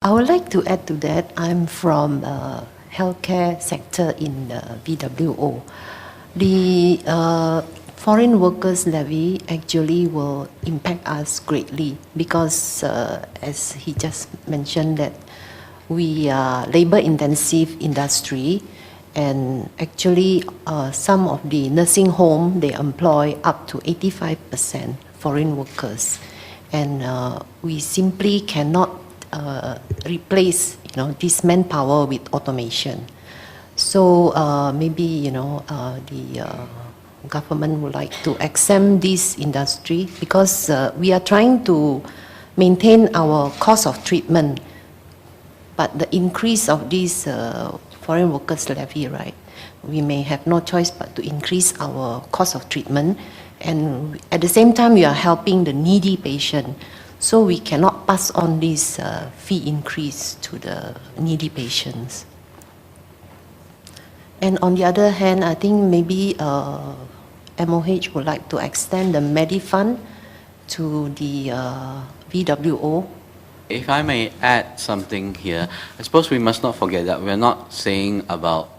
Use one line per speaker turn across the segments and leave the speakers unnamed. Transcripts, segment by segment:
I would like to add to that. I'm from healthcare sector in the VWO. The Foreign Workers Levy actually will impact us greatly because, as he just mentioned, that we are labor-intensive industry, and actually some of the nursing home, they employ up to 85% foreign workers, and we simply cannot replace this manpower with automation. So maybe the government would like to exempt this industry because we are trying to maintain our cost of treatment, but the increase of this foreign workers levy, right, we may have no choice but to increase our cost of treatment, and at the same time we are helping the needy patient. So we cannot pass on this fee increase to the needy patients. And on the other hand, I think maybe MOH would like to extend the Medifund to the VWO.
If I may add something here, I suppose we must not forget that we're not saying about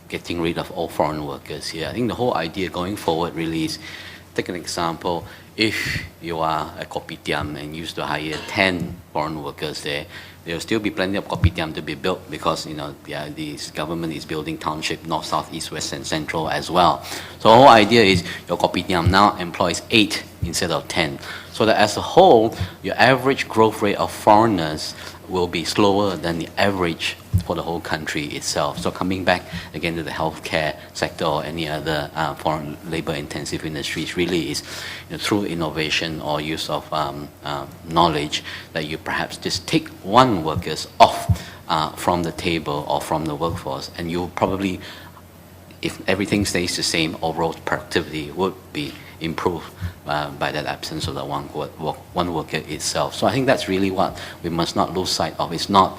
getting rid of all foreign workers here. I think the whole idea going forward really is, take an example, if you are a kopitiam and used to hire 10 foreign workers there will still be plenty of kopitiam to be built because this government is building township north, south, east, west, and central as well. So the whole idea is your kopitiam now employs 8 instead of 10. So that as a whole, your average growth rate of foreigners will be slower than the average for the whole country itself. So coming back again to the healthcare sector or any other foreign labor-intensive industries, really is through innovation or use of knowledge that you perhaps just take one workers off from the table or from the workforce, and you probably, if everything stays the same, overall productivity would be improved by that absence of the one worker itself. So I think that's really what we must not lose sight of. It's not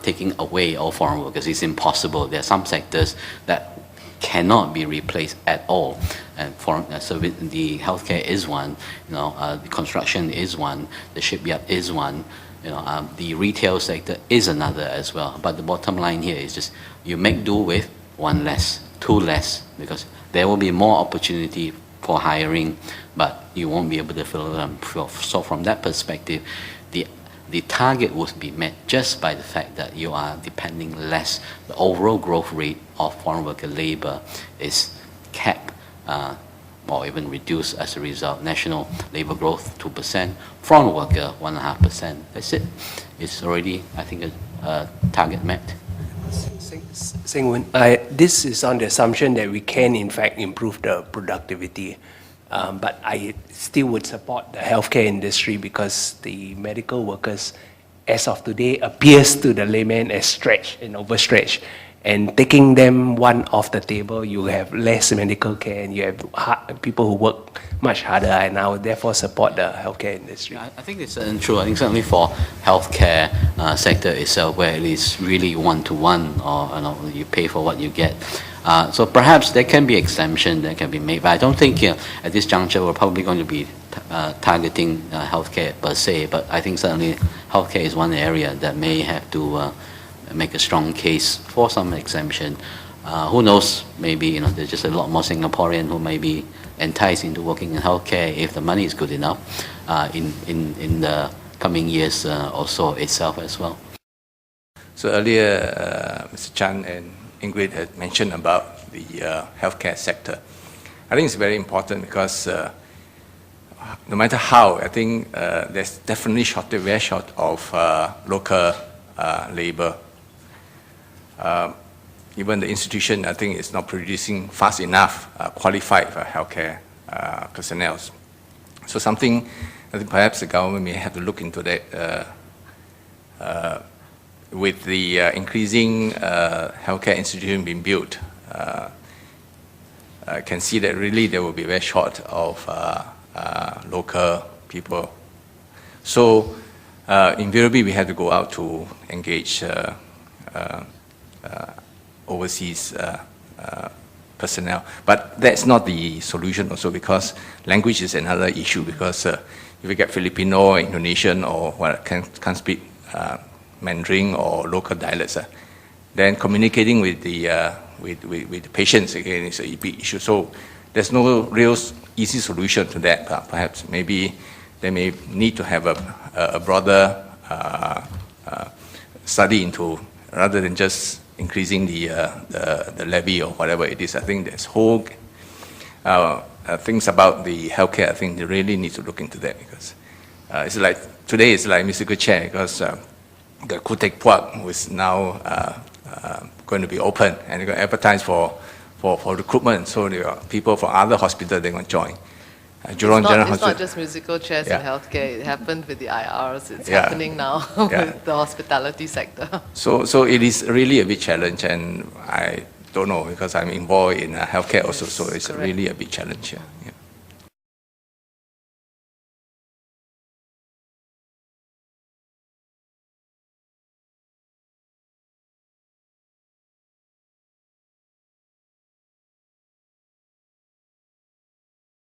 taking away all foreign workers. It's impossible. There are some sectors that cannot be replaced at all, and so the healthcare is one, the construction is one, the shipyard is one, the retail sector is another as well. But the bottom line here is just you make do with one less, two less, because there will be more opportunity for hiring, but you won't be able to fill them. So from that perspective, the target would be met just by the fact that you are depending less. The overall growth rate of foreign worker labor is capped or even reduced as a result. National labor growth 2%, foreign worker 1.5%. That's it. It's already, I think, a target met.
This is on the assumption that we can in fact improve the productivity, but I still would support the healthcare industry because the medical workers as of today appears to the layman as stretched and overstretched, and taking them one off the table, you have less medical care and you have people who work much harder, and I would therefore support the healthcare industry.
I think it's true. I think certainly for healthcare sector itself, where it is really one-to-one, or you pay for what you get. So perhaps there can be exemption that can be made, but I don't think at this juncture we're probably going to be targeting healthcare per se. But I think certainly healthcare is one area that may have to make a strong case for some exemption. Who knows? Maybe there's just a lot more Singaporean who may be enticed into working in healthcare if the money is good enough in the coming years or so itself as well.
So earlier, Mr. Chan and Ingrid had mentioned about the healthcare sector. I think it's very important because no matter how, I think there's definitely very short of local labor. Even the institution, I think, is not producing fast enough qualified for healthcare personnel. So something, I think perhaps the government may have to look into that with the increasing healthcare institution being built. I can see that really there will be very short of local people. So invariably we have to go out to engage overseas personnel. But that's not the solution also, because language is another issue, because if you get Filipino or Indonesian or can't speak Mandarin or local dialects. Then communicating with the patients again is a big issue. So there's no real easy solution to that. Perhaps maybe they may need to have a broader study into, rather than just increasing the levy or whatever it is. I think there's whole things about the healthcare. I think they really need to look into that, because it's like today it's like musical chair, because the Kutek Puak was now going to be open, and they're going to advertise for recruitment. So there are people from other hospitals they're going to join. Jurong General
It's
Hospital.
not just musical chairs in
Yeah.
healthcare. It happened with the IRs. It's
Yeah.
happening now
Yeah.
with the hospitality sector.
So it is really a big challenge, and I don't know, because I'm involved in healthcare also, so it's
Correct.
really a big challenge here.